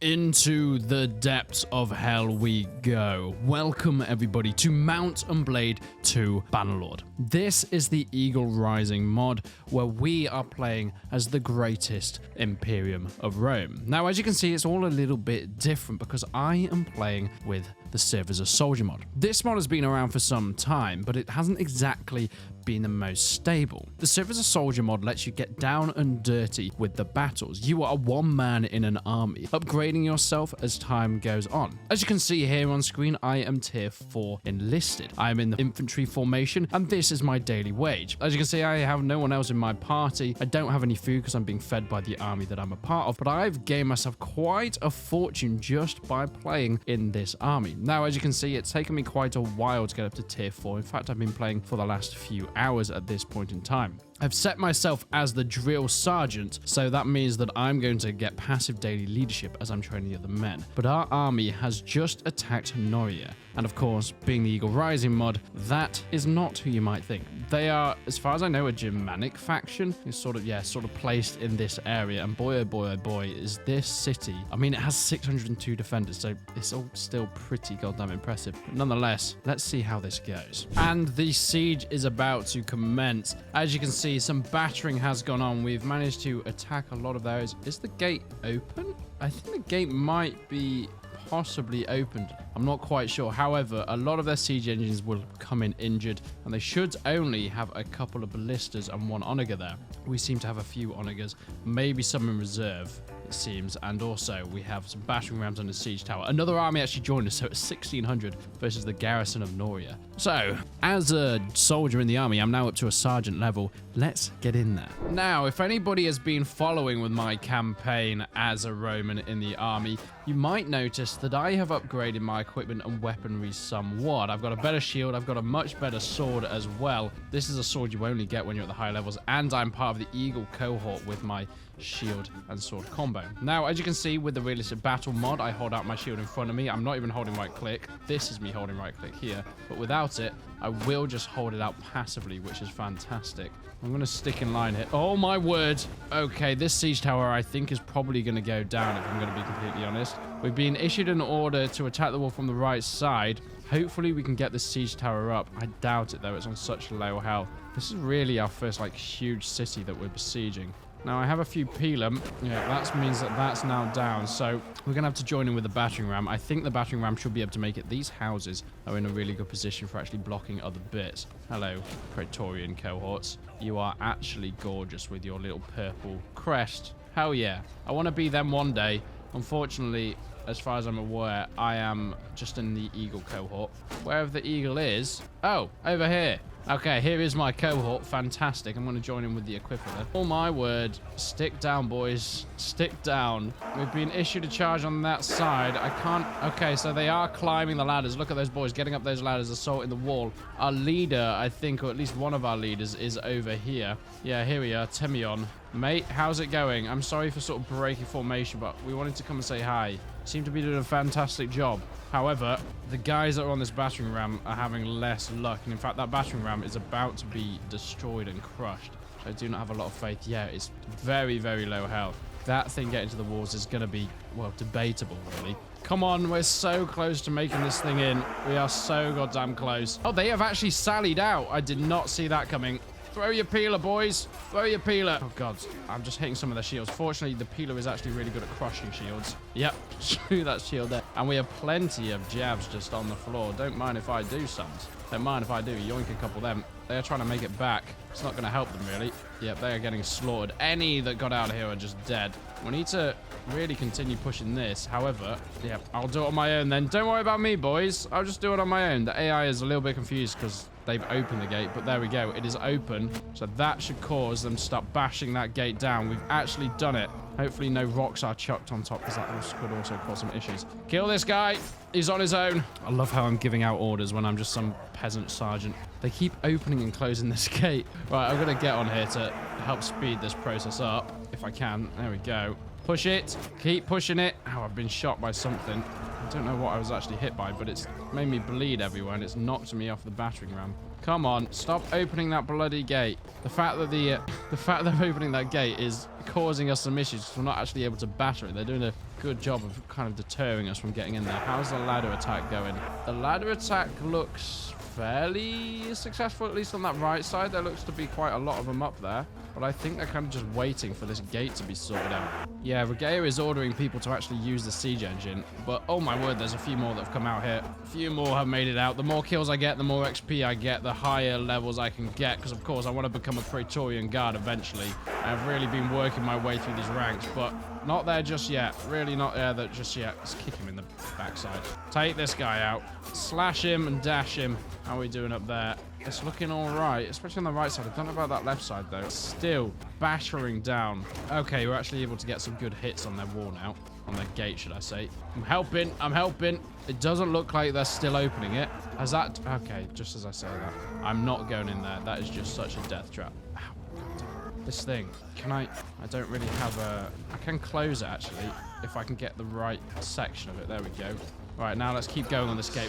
Into the depths of hell we go. Welcome everybody to Mount and Blade 2 Bannerlord. This is the Eagle Rising mod where we are playing as the greatest Imperium of Rome. Now as you can see, it's all a little bit different because I am playing with the Serve as a Soldier mod. This mod has been around for some time, but it hasn't exactly been the most stable. The Serve as a Soldier mod lets you get down and dirty with the battles. You are one man in an army, upgrading yourself as time goes on. As you can see here on screen, I am tier 4 enlisted. I am in the infantry formation, and this is my daily wage. As you can see, I have no one else in my party. I don't have any food because I'm being fed by the army that I'm a part of, but I've gained myself quite a fortune just by playing in this army. Now, as you can see, it's taken me quite a while to get up to tier 4. In fact, I've been playing for the last few hours at this point in time. I've set myself as the drill sergeant, so that means that I'm going to get passive daily leadership as I'm training the other men. But our army has just attacked Noria, and of course, being the Eagle Rising mod, that is not who you might think. They are, as far as I know, a Germanic faction. It's sort of placed in this area, and boy, oh boy, oh boy, is this city. I mean, it has 602 defenders, so it's all still pretty goddamn impressive. But nonetheless, let's see how this goes. And the siege is about to commence. As you can see, some battering has gone on. We've managed to attack a lot of those. Is the gate open? I think the gate might be possibly opened. I'm not quite sure. However, a lot of their siege engines will come in injured, and they should only have a couple of ballistas and one onager there. We seem to have a few onagers, maybe some in reserve, it seems, and also we have some battering rams on the siege tower. Another army actually joined us, so it's 1600 versus the garrison of Noria. So, as a soldier in the army, I'm now up to a sergeant level. Let's get in there. Now, if anybody has been following with my campaign as a Roman in the army, you might notice that I have upgraded my equipment and weaponry somewhat. I've got a better shield, I've got a much better sword as well. This is a sword you only get when you're at the high levels, and I'm part of the Eagle cohort with my shield and sword combo. Now, as you can see with the realistic battle mod, I hold out my shield in front of me. I'm not even holding right click. This is me holding right click here, but without it, I will just hold it out passively, which is fantastic. I'm going to stick in line here. Oh my word. Okay, this siege tower I think is probably going to go down, if I'm going to be completely honest. We've been issued an order to attack the wall from the right side. Hopefully we can get the siege tower up. I doubt it though, it's on such low health. This is really our first like huge city that we're besieging. Now, I have a few Pelham. Yeah, that means that that's now down. So we're going to have to join in with the battering ram. I think the battering ram should be able to make it. These houses are in a really good position for actually blocking other bits. Hello, Praetorian cohorts. You are actually gorgeous with your little purple crest. Hell yeah. I want to be them one day. Unfortunately, as far as I'm aware, I am just in the Eagle cohort. Wherever the Eagle is... Oh, over here. Okay, here is my cohort. Fantastic. I'm going to join in with the equipper then. Oh my word. Stick down, boys. Stick down. We've been issued a charge on that side. I can't... Okay, so they are climbing the ladders. Look at those boys getting up those ladders, assaulting the wall. Our leader, I think, or at least one of our leaders, is over here. Yeah, here we are. Timion. Mate, how's it going? I'm sorry for sort of breaking formation, but we wanted to come and say hi. Seem to be doing a fantastic job. However, the guys that are on this battering ram are having less luck. And in fact, that battering ram is about to be destroyed and crushed. I do not have a lot of faith. Yeah, it's very, very low health. That thing getting to the walls is going to be, well, debatable, really. Come on, we're so close to making this thing in. We are so goddamn close. Oh, they have actually sallied out. I did not see that coming. Throw your peeler, boys. Throw your peeler. Oh, God. I'm just hitting some of their shields. Fortunately, the peeler is actually really good at crushing shields. Yep. Screw that shield there. And we have plenty of jabs just on the floor. Don't mind if I do some. Don't mind if I do. Yoink a couple of them. They are trying to make it back. It's not going to help them, really. Yep, they are getting slaughtered. Any that got out of here are just dead. We need to really continue pushing this. However, yeah, I'll do it on my own then. Don't worry about me, boys. I'll just do it on my own. The AI is a little bit confused because they've opened the gate, but there we go. It is open, so that should cause them to start bashing that gate down. We've actually done it. Hopefully no rocks are chucked on top, because that could also cause some issues. Kill this guy. He's on his own. I love how I'm giving out orders when I'm just some peasant sergeant. They keep opening and closing this gate. Right, I'm going to get on here to help speed this process up, if I can. There we go. Push it. Keep pushing it. Oh, I've been shot by something. I don't know what I was actually hit by, but it's made me bleed everywhere, and it's knocked me off the battering ram. Come on, stop opening that bloody gate. The fact that they're opening that gate is causing us some issues because we're not actually able to batter it. They're doing a good job of kind of deterring us from getting in there. How's the ladder attack going? The ladder attack looks fairly successful, at least on that right side. There looks to be quite a lot of them up there. But I think they're kind of just waiting for this gate to be sorted out. Yeah, Regea is ordering people to actually use the siege engine. But, oh my word, there's a few more that have come out here. A few more have made it out. The more kills I get, the more XP I get, the higher levels I can get. Because, of course, I want to become a Praetorian Guard eventually. I've really been working my way through these ranks, but not there just yet. Really not there just yet. Let's kick him in the backside. Take this guy out. Slash him and dash him. How are we doing up there? It's looking all right, especially on the right side. I don't know about that left side, though. It's still battering down. Okay, we're actually able to get some good hits on their wall now. On their gate, should I say. I'm helping. I'm helping. It doesn't look like they're still opening it. Has that... Okay, just as I say that. I'm not going in there. That is just such a death trap. Ow, God. This thing. Can I don't really have a... I can close it, actually, if I can get the right section of it. There we go. Right, now let's keep going on this gate.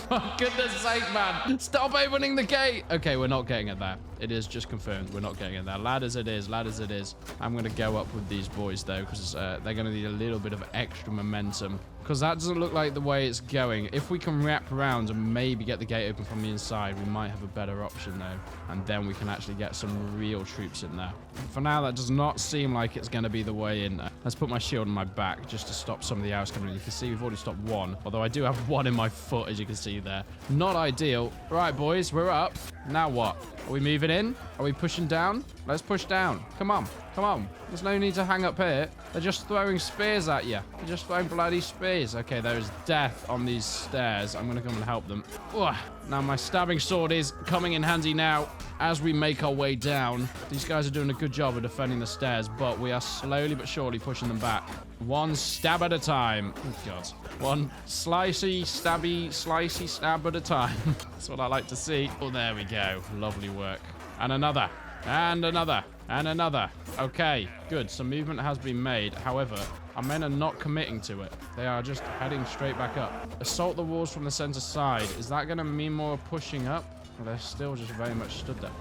For goodness sake, man. Stop opening the gate. Okay, we're not getting it there. It is just confirmed. We're not getting it there. Lad as it is. Lad as it is. I'm going to go up with these boys, though, because they're going to need a little bit of extra momentum. Because that doesn't look like the way it's going. If we can wrap around and maybe get the gate open from the inside, we might have a better option, though. And then we can actually get some real troops in there. For now, that does not seem like it's going to be the way in. Let's put my shield on my back just to stop some of the arrows coming in. You can see we've already stopped one. Although I do have one in my foot, as you can see there. Not ideal. Right, boys, we're up. Now what? Are we moving in? Are we pushing down? Let's push down. Come on. Come on. There's no need to hang up here. They're just throwing spears at you. They're just throwing bloody spears. Okay, there is death on these stairs. I'm going to come and help them. Ugh. Now, my stabbing sword is coming in handy now as we make our way down. These guys are doing a good job of defending the stairs, but we are slowly but surely pushing them back. One stab at a time. Oh, God. One slicey, slicey stab at a time. That's what I like to see. Oh, there we go. Lovely work. And another. And another. And another. Okay, good. Some movement has been made. However, our men are not committing to it. They are just heading straight back up. Assault the walls from the center side. Is that going to mean more pushing up? Or they're still just very much stood there.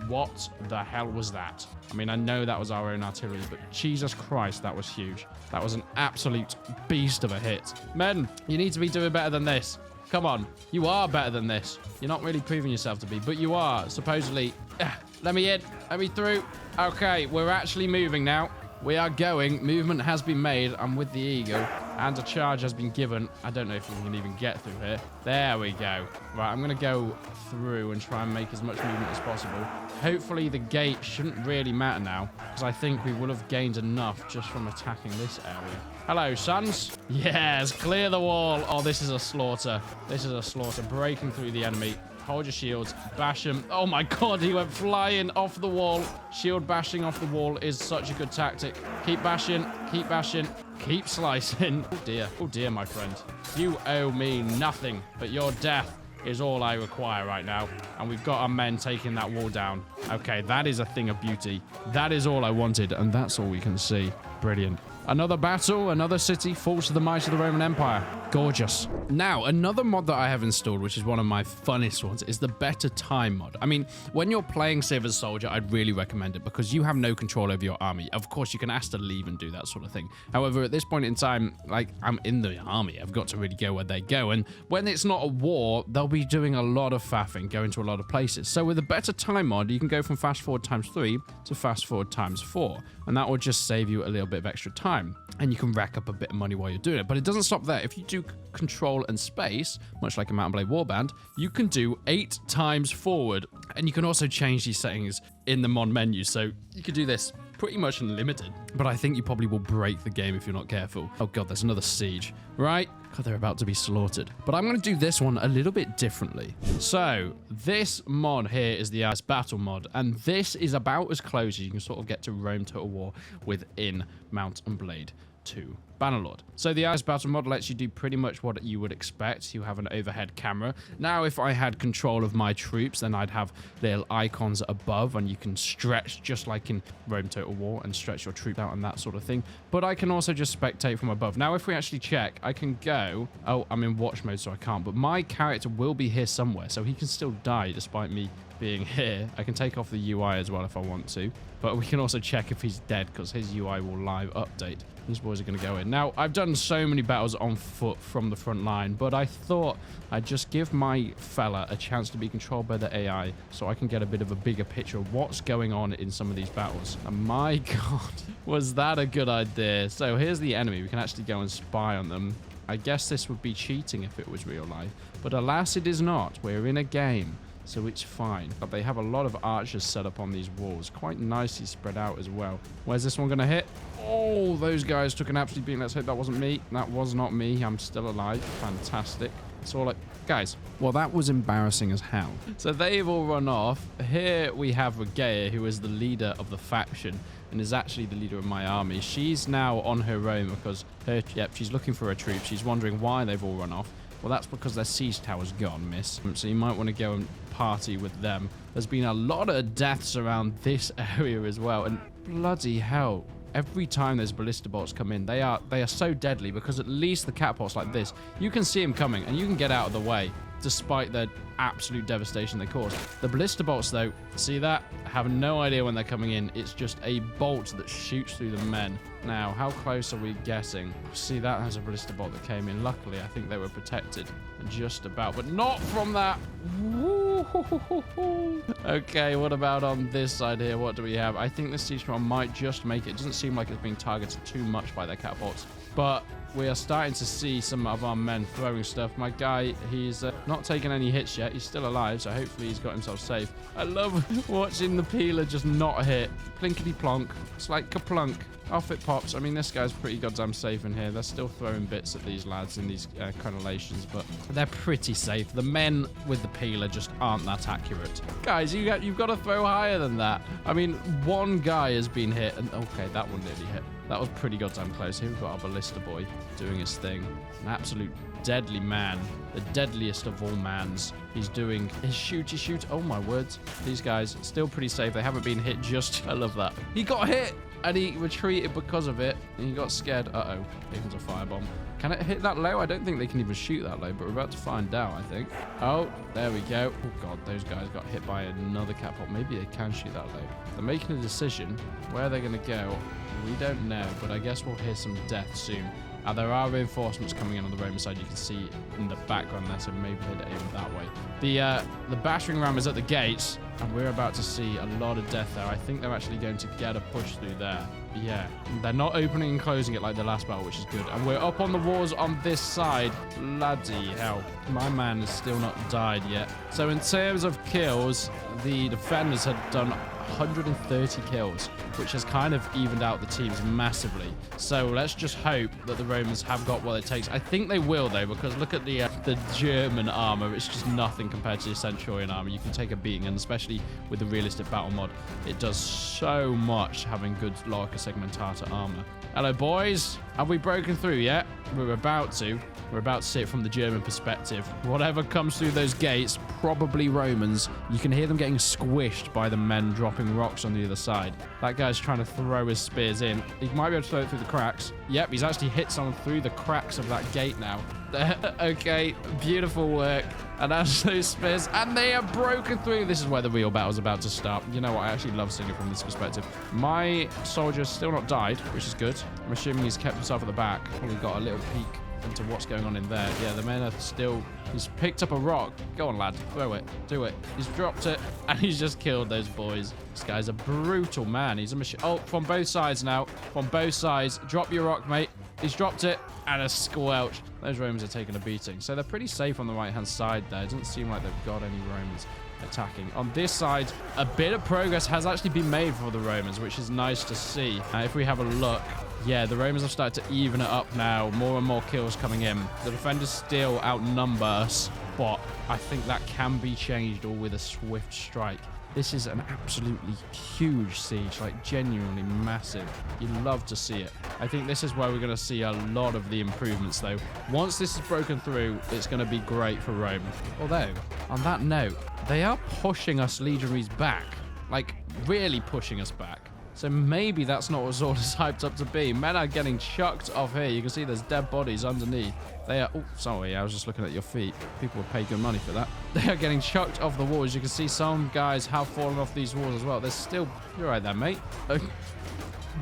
What the hell was that? I mean, I know that was our own artillery, but Jesus Christ, that was huge. That was an absolute beast of a hit. Men, you need to be doing better than this. Come on. You are better than this. You're not really proving yourself to be, but you are, supposedly. Let me in. Let me through. Okay, we're actually moving now. We are going. Movement has been made. I'm with the eagle. And a charge has been given. I don't know if we can even get through here. There we go. Right, I'm going to go through and try and make as much movement as possible. Hopefully the gate shouldn't really matter now, because I think we will have gained enough just from attacking this area. Hello, sons. Yes, clear the wall. Oh, this is a slaughter. This is a slaughter. Breaking through the enemy. Hold your shields. Bash him. Oh my God, he went flying off the wall. Shield bashing off the wall is such a good tactic. Keep bashing. Keep bashing. Keep slicing. Oh dear, my friend. You owe me nothing, but your death is all I require right now. And we've got our men taking that wall down. Okay, that is a thing of beauty. That is all I wanted, and that's all we can see. Brilliant. Another battle, another city falls to the might of the Roman Empire. Gorgeous. Now, another mod that I have installed, which is one of my funnest ones, is the Better Time mod. I mean, when you're playing Civ as Soldier, I'd really recommend it because you have no control over your army. Of course, you can ask to leave and do that sort of thing. However, at this point in time, like, I'm in the army. I've got to really go where they go. And when it's not a war, they'll be doing a lot of faffing, going to a lot of places. So with the Better Time mod, you can go from fast forward ×3 to fast forward ×4. And that will just save you a little bit of extra time. And you can rack up a bit of money while you're doing it. But it doesn't stop there. If you do control and space, much like a Mount & Blade Warband, you can do 8 times forward. And you can also change these settings in the mod menu. So you can do this pretty much unlimited. But I think you probably will break the game if you're not careful. Oh God, there's another siege. Right? God, they're about to be slaughtered. But I'm going to do this one a little bit differently. So this mod here is the Ice Battle mod. And this is about as close as you can sort of get to Rome Total War within Mount & Blade 2 Bannerlord. So the Ice Battle mod lets you do pretty much what you would expect. You have an overhead camera. Now, if I had control of my troops, then I'd have little icons above, and you can stretch just like in Rome Total War and stretch your troop out and that sort of thing. But I can also just spectate from above. Now, if we actually check, I can go... Oh, I'm in watch mode, so I can't. But my character will be here somewhere, so he can still die despite me being here. I can take off the UI as well if I want to. But we can also check if he's dead because his UI will live update. These boys are going to go in. Now, I've done so many battles on foot from the front line, but I thought I'd just give my fella a chance to be controlled by the AI so I can get a bit of a bigger picture of what's going on in some of these battles. And my God, was that a good idea? So here's the enemy. We can actually go and spy on them. I guess this would be cheating if it was real life, but alas, it is not. We're in a game. So it's fine. But they have a lot of archers set up on these walls. Quite nicely spread out as well. Where's this one going to hit? Oh, those guys took an absolute beating. Let's hope that wasn't me. That was not me. I'm still alive. Fantastic. It's all like... Guys, well, that was embarrassing as hell. So they've all run off. Here we have Regea, who is the leader of the faction and is actually the leader of my army. She's now on her own because she's looking for her troops. She's wondering why they've all run off. Well, that's because their siege tower's gone, miss. So you might want to go and party with them. There's been a lot of deaths around this area as well. And bloody hell, every time those ballista bolts come in, they are so deadly because at least the catapults like this, you can see them coming and you can get out of the way despite the absolute devastation they cause. The ballista bolts, though, see that? Have no idea when they're coming in. It's just a bolt that shoots through the men. Now, how close are we getting? See, that has a ballista bolt that came in. Luckily, I think they were protected just about, but not from that. Okay, what about on this side here? What do we have? I think the siege tower might just make it. It doesn't seem like it's being targeted too much by their catapults, but we are starting to see some of our men throwing stuff. My guy, he's not taken any hits yet. He's still alive, so hopefully he's got himself safe. I love watching the peeler just not hit. Plinkety plonk. It's like kaplunk. Off it pops. I mean, this guy's pretty goddamn safe in here. They're still throwing bits at these lads in these crenellations, but they're pretty safe. The men with the peeler just aren't that accurate. Guys, you've got to throw higher than that. I mean, one guy has been hit, and okay, that one nearly hit. That was pretty goddamn close. Here we've got our ballista boy doing his thing. An absolute deadly man. The deadliest of all mans. He's doing his shooty shoot. Oh my words. These guys still pretty safe. They haven't been hit just... I love that. He got hit and he retreated because of it. And he got scared. Uh-oh. Here comes a firebomb. Can it hit that low? I don't think they can even shoot that low, but we're about to find out, I think. Oh, there we go. Oh, God, those guys got hit by another catapult. Maybe they can shoot that low. They're making a decision. Where they're going to go, we don't know, but I guess we'll hear some death soon. There are reinforcements coming in on the Roman side. You can see in the background there, so maybe they'd aim that way. The battering ram is at the gates, and we're about to see a lot of death there. I think they're actually going to get a push through there. Yeah, they're not opening and closing it like the last battle, which is good. And we're up on the walls on this side. Bloody hell. My man has still not died yet. So in terms of kills, the defenders had done 130 kills, which has kind of evened out the teams massively. So let's just hope that the Romans have got what it takes. I think they will, though, because look at the German armor. It's just nothing compared to the Centurion armor. You can take a beating, and especially with the realistic battle mod, it does so much having good Lorica Segmentata armor. Hello, boys. Have we broken through yet? We're about to. We're about to see it from the German perspective. Whatever comes through those gates, probably Romans. You can hear them getting squished by the men dropping rocks on the other side. That guy's trying to throw his spears in. He might be able to throw it through the cracks. Yep, he's actually hit someone through the cracks of that gate now. Okay, beautiful work. And as those spears, and they are broken through. This is where the real battle's about to start. You know what? I actually love seeing it from this perspective. My soldier's still not died, which is good. I'm assuming he's kept himself at the back. Probably got a little peek into what's going on in there. Yeah, the men are still... He's picked up a rock. Go on, lad. Throw it. Do it. He's dropped it, and he's just killed those boys. This guy's a brutal man. He's a machine. Oh, from both sides now. From both sides. Drop your rock, mate. He's dropped it, and a squelch. Those Romans are taking a beating. So they're pretty safe on the right-hand side there. It doesn't seem like they've got any Romans attacking. On this side, a bit of progress has actually been made for the Romans, which is nice to see. If we have a look, yeah, the Romans have started to even it up now. More and more kills coming in. The defenders still outnumber us, but I think that can be changed all with a swift strike. This is an absolutely huge siege, like genuinely massive. You love to see it. I think this is where we're going to see a lot of the improvements, though. Once this is broken through, it's going to be great for Rome. Although, on that note, they are pushing us legionaries back. Like, really pushing us back. So maybe that's not what Zord is hyped up to be. Men are getting chucked off here. You can see there's dead bodies underneath. They are... Oh, sorry. I was just looking at your feet. People would pay good money for that. They are getting chucked off the walls. You can see some guys have fallen off these walls as well. There's still... You're right there, mate.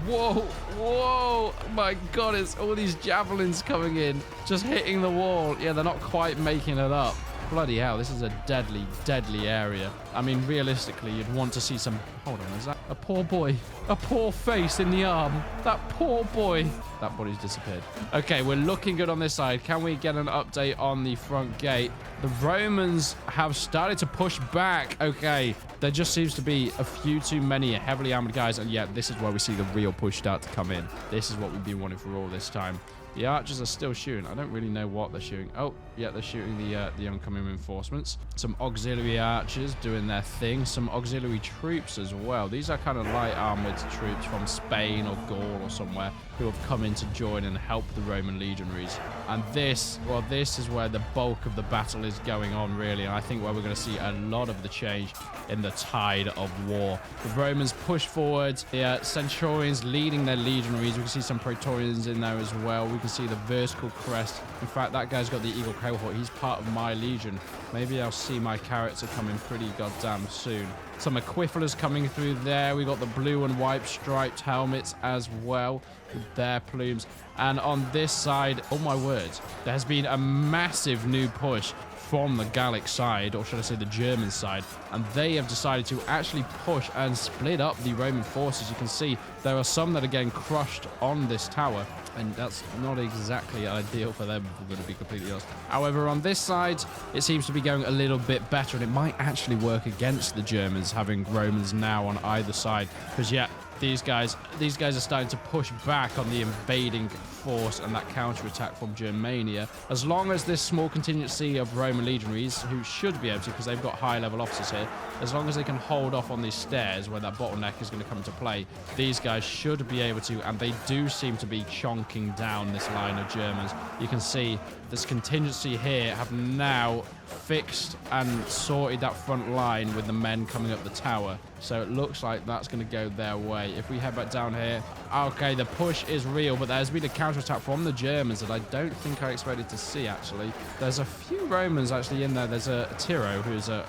Whoa, whoa, my God, it's all these javelins coming in, just hitting the wall. Yeah, they're not quite making it up. Bloody hell, this is a deadly, deadly area. I mean, realistically, you'd want to see some... Hold on, is that a poor boy? A poor face in the arm. That poor boy. That body's disappeared. Okay, we're looking good on this side. Can we get an update on the front gate? The Romans have started to push back. Okay, there just seems to be a few too many heavily armored guys. And yeah, this is where we see the real push start to come in. This is what we've been wanting for all this time. The archers are still shooting. I don't really know what they're shooting. Oh, yeah, they're shooting the oncoming reinforcements. Some auxiliary archers doing their thing. Some auxiliary troops as well. These are kind of light armored troops from Spain or Gaul or somewhere who have come in to join and help the Roman legionaries. And this, well, this is where the bulk of the battle is going on, really. And I think where we're going to see a lot of the change in the tide of war. The Romans push forward. The centurions leading their legionaries. We can see some praetorians in there as well. We can see the vertical crest. In fact, that guy's got the eagle cohort. He's part of my legion. Maybe I'll see my character coming pretty goddamn soon. Some equivalents coming through there. We got the blue and white striped helmets as well with their plumes. And on this side, oh my word, there has been a massive new push from the Gallic side, or should I say the German side, and they have decided to actually push and split up the Roman forces. You can see there are some that are getting crushed on this tower, and that's not exactly ideal for them, if we're going to be completely honest. However, on this side, it seems to be going a little bit better, and it might actually work against the Germans having Romans now on either side, because yeah, these guys are starting to push back on the invading force and that counterattack from Germania. As long as this small contingency of Roman legionaries, who should be able to, because they've got high-level officers here, as long as they can hold off on these stairs where that bottleneck is going to come into play, these guys should be able to, and they do seem to be chonking down this line of Germans. You can see this contingency here have now fixed and sorted that front line with the men coming up the tower. So it looks like that's going to go their way. If we head back down here, okay, the push is real, but there's been a counterattack from the Germans that I don't think I expected to see, actually. There's a few Romans actually in there. There's a Tiro, who's a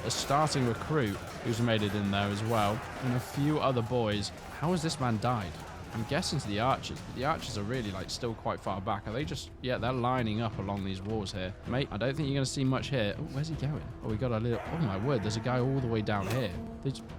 starting recruit, who's made it in there as well, and a few other boys. How has this man died? I'm guessing to the archers, but the archers are really, like, still quite far back. Are they just... Yeah, they're lining up along these walls here. Mate, I don't think you're going to see much here. Oh, where's he going? Oh, we got a little... Oh, my word, there's a guy all the way down here.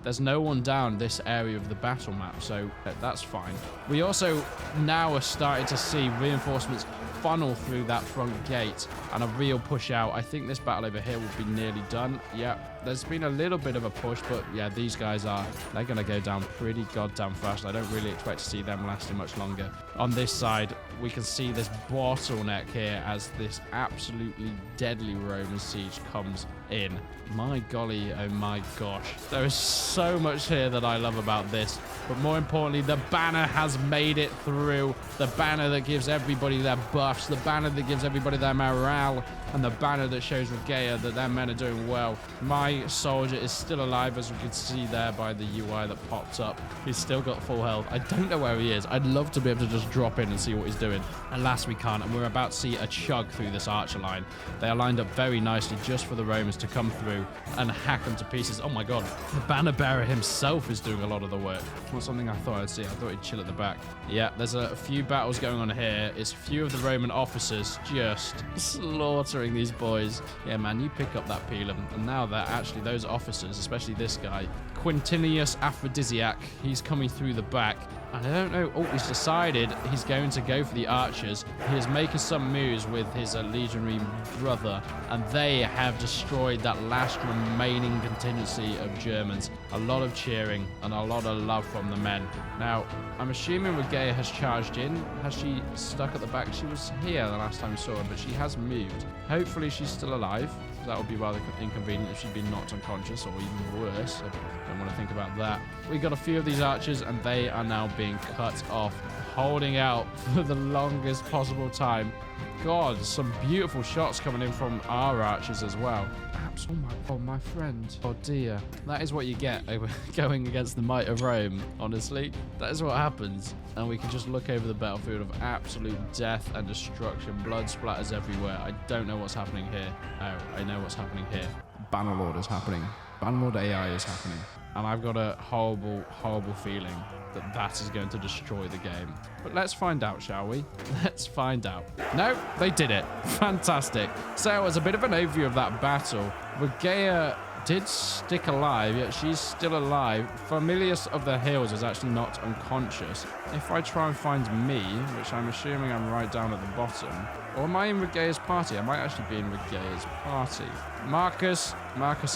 There's no one down this area of the battle map, so that's fine. We also now are starting to see reinforcements funnel through that front gate and a real push out. I think this battle over here will be nearly done. Yeah, there's been a little bit of a push, but yeah, these guys they're going to go down pretty goddamn fast. I don't really expect to see them lasting much longer. On this side, we can see this bottleneck here as this absolutely deadly Roman siege comes in. My golly, oh my gosh. There is so much here that I love about this. But more importantly, the banner has made it through. The banner that gives everybody their buffs. The banner that gives everybody their morale. And the banner that shows Regalia that their men are doing well. My soldier is still alive, as we can see there by the UI that popped up. He's still got full health. I don't know where he is. I'd love to be able to just drop in and see what he's doing. Alas, we can't. And we're about to see a chug through this archer line. They are lined up very nicely just for the Romans to come through and hack them to pieces. Oh my god. The banner bearer himself is doing a lot of the work. Not something I thought I'd see. I thought he'd chill at the back. Yeah, there's a few battles going on here. It's a few of the Roman officers just slaughtering these boys. Yeah, man, you pick up that Pelum. And now that actually those officers, especially this guy, Quintinius Aphrodisiac, he's coming through the back. And I don't know. Oh, he's decided he's going to go for the archers. He is making some moves with his legionary brother, and they have destroyed that last remaining contingency of Germans. A lot of cheering and a lot of love from the men. Now, I'm assuming Regalia has charged in. Has she stuck at the back? She was here the last time we saw her, but she has moved. Hopefully she's still alive. That would be rather inconvenient if she'd been knocked unconscious, or even worse. I don't want to think about that. We got a few of these archers, and they are now being cut off, holding out for the longest possible time. God, some beautiful shots coming in from our archers as well. traps. Oh, my friend. Oh, dear. That is what you get over going against the might of Rome, honestly. That is what happens. And we can just look over the battlefield of absolute death and destruction. Blood splatters everywhere. I don't know what's happening here. Oh, I know what's happening here. Bannerlord is happening. Bannerlord AI is happening. And I've got a horrible, horrible feeling that that is going to destroy the game. But let's find out, shall we? Let's find out. No, they did it. Fantastic. So as a bit of an overview of that battle, Regea did stick alive, yet she's still alive. Familius of the Hills is actually not unconscious. If I try and find me, which I'm assuming I'm right down at the bottom, or am I in Regea's party? I might actually be in Regea's party. Marcus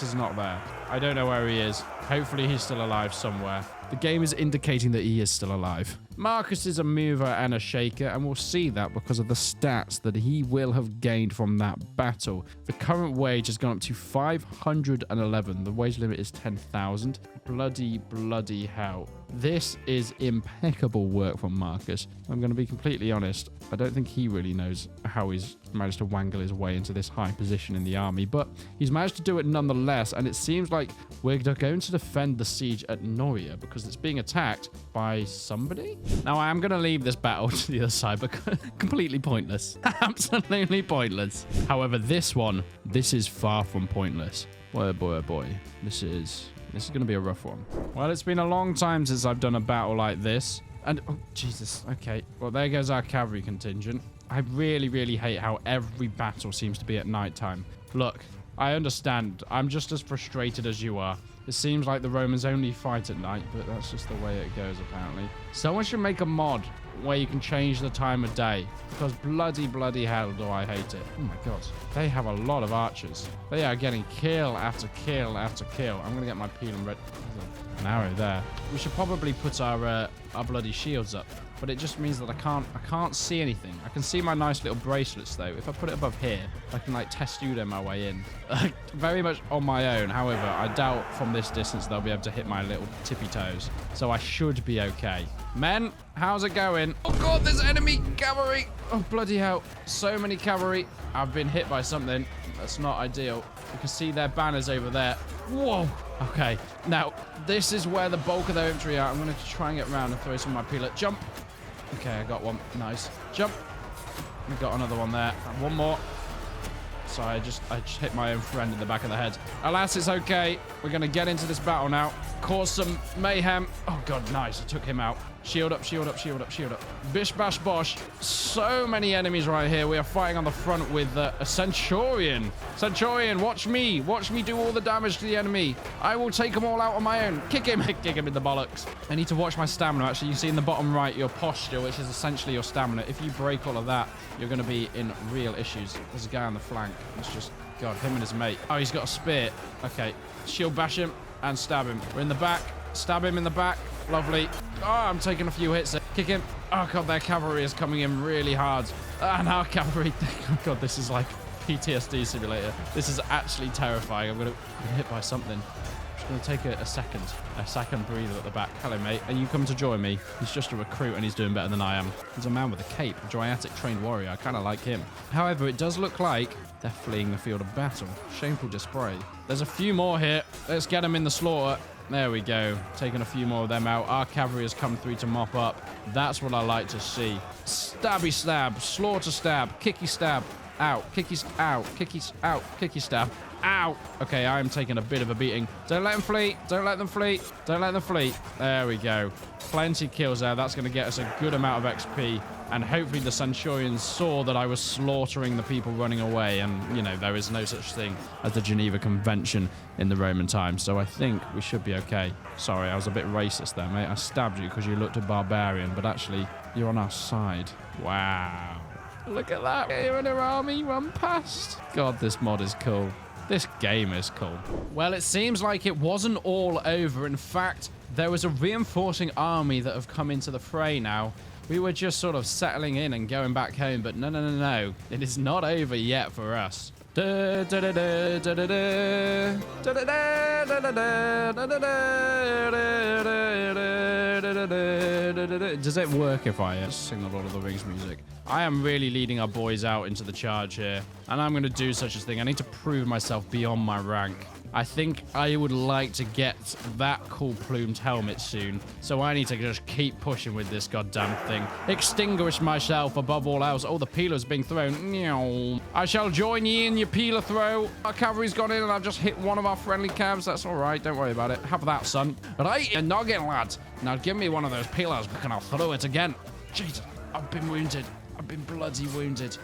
is not there. I don't know where he is. Hopefully he's still alive somewhere. The game is indicating that he is still alive. Marcus is a mover and a shaker, and we'll see that because of the stats that he will have gained from that battle. The current wage has gone up to 511. The wage limit is 10,000. Bloody hell. This is impeccable work from Marcus. I'm going to be completely honest. I don't think he really knows how he's managed to wangle his way into this high position in the army, but he's managed to do it nonetheless, and it seems like we're going to defend the siege at Noria because it's being attacked by somebody. Now, I am going to leave this battle to the other side, but completely pointless. Absolutely pointless. However, this is far from pointless. Boy, oh boy, oh boy. This is going to be a rough one. Well, it's been a long time since I've done a battle like this. And, oh, Jesus. Okay. Well, there goes our cavalry contingent. I really, really hate how every battle seems to be at nighttime. Look, I understand. I'm just as frustrated as you are. It seems like the Romans only fight at night, but that's just the way it goes, apparently. Someone should make a mod where you can change the time of day, because bloody hell do I hate it. Oh my god. They have a lot of archers. They are getting kill after kill after kill. I'm going to get my peel and red. There's an arrow there. We should probably put our bloody shields up, but it just means that I can't see anything. I can see my nice little bracelets though. If I put it above here, I can like testudo my way in. Very much on my own. However, I doubt from this distance they'll be able to hit my little tippy toes. So I should be okay. Men, how's it going? Oh god, there's enemy cavalry. Oh bloody hell. So many cavalry. I've been hit by something. That's not ideal. You can see their banners over there. Whoa. Okay. Now, this is where the bulk of their infantry are. I'm going to try and get around and throw some of my peeler. Jump. Okay, I got one. Nice. Jump. We got another one there. One more. Sorry, I just hit my own friend in the back of the head. Alas, it's okay. We're going to get into this battle now. Cause some mayhem. Oh, God, nice. I took him out. Shield up, shield up, shield up, shield up. Bish, bash, bosh. So many enemies right here. We are fighting on the front with a Centurion. Centurion, watch me. Watch me do all the damage to the enemy. I will take them all out on my own. Kick him. Kick him in the bollocks. I need to watch my stamina. Actually, you see in the bottom right, your posture, which is essentially your stamina. If you break all of that, you're going to be in real issues. There's a guy on the flank. Let's just... God, him and his mate. Oh, he's got a spear. Okay. Shield bash him and stab him. We're in the back. Stab him in the back. Lovely. Oh, I'm taking a few hits there. Kick him. Oh, God, their cavalry is coming in really hard. And our cavalry... Oh, God, this is like PTSD simulator. This is actually terrifying. I'm going to get hit by something. I'm just going to take a second breather at the back. Hello, mate. Are you coming to join me? He's just a recruit and he's doing better than I am. He's a man with a cape, a Dryatic trained warrior. I kind of like him. However, it does look like they're fleeing the field of battle. Shameful display. There's a few more here. Let's get them in the slaughter. There we go. Taking a few more of them out. Our cavalry has come through to mop up. That's what I like to see. Stabby stab. Slaughter stab. Kicky stab. Out. Kicky out. Kicky out. Kicky stab. Ow. Okay, I am taking a bit of a beating. Don't let them flee. Don't let them flee. Don't let them flee. There we go. Plenty kills there. That's going to get us a good amount of XP. And hopefully the Centurions saw that I was slaughtering the people running away. And, you know, there is no such thing as the Geneva Convention in the Roman times. So I think we should be okay. Sorry, I was a bit racist there, mate. I stabbed you because you looked a barbarian. But actually, you're on our side. Wow. Look at that. Here in our army run past. God, this mod is cool. This game is cool. Well, it seems like it wasn't all over. In fact, there was a reinforcing army that have come into the fray now. We were just sort of settling in and going back home, but no. It is not over yet for us. Does it work if I sing the Lord of the Rings music? I am really leading our boys out into the charge here, and I'm going to do such a thing. I need to prove myself beyond my rank. I think I would like to get that cool plumed helmet soon, so I need to just keep pushing with this goddamn thing. Extinguish myself above all else. Oh, the peeler's being thrown. Meow. I shall join ye in your peeler throw. Our cavalry's gone in and I've just hit one of our friendly calves. That's all right. Don't worry about it. Have that, son. Right, you noggin, lad. Now give me one of those peelers and I'll throw it again. Jesus, I've been wounded. I've been bloody wounded.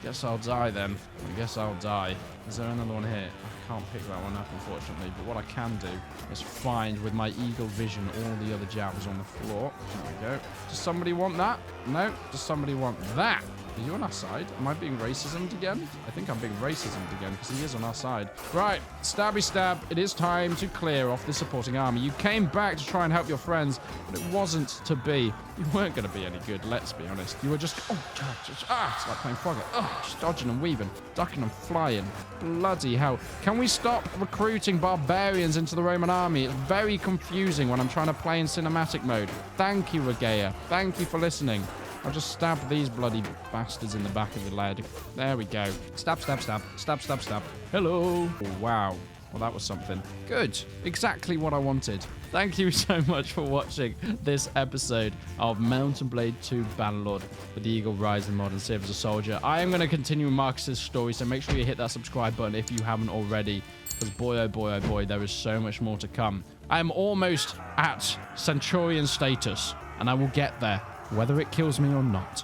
Guess I'll die then. I guess I'll die. Is there another one here? I can't pick that one up, unfortunately. But what I can do is find, with my eagle vision, all the other javelins on the floor. There we go. Does somebody want that? No? Does somebody want that? Are you on our side? Am I being racismed again? I think I'm being racismed again, because he is on our side. Right. Stabby stab. It is time to clear off the supporting army. You came back to try and help your friends, but it wasn't to be. You weren't going to be any good, let's be honest. You were just... Oh, God. It's like playing Frogger. Oh, just dodging and weaving. Ducking and flying. Bloody hell. Can we stop recruiting barbarians into the Roman army? It's very confusing when I'm trying to play in cinematic mode. Thank you, Regea. Thank you for listening. I'll just stab these bloody bastards in the back of the leg. There we go. Stab, stab, stab. Stab, stab, stab. Hello. Oh, wow. Well, that was something. Good. Exactly what I wanted. Thank you so much for watching this episode of Mount and Blade 2 Bannerlord with the Eagle Rising mod and Save as a Soldier. I am going to continue Marcus's story, so make sure you hit that subscribe button if you haven't already. Because boy, oh boy, oh boy, there is so much more to come. I am almost at Centurion status, and I will get there, whether it kills me or not.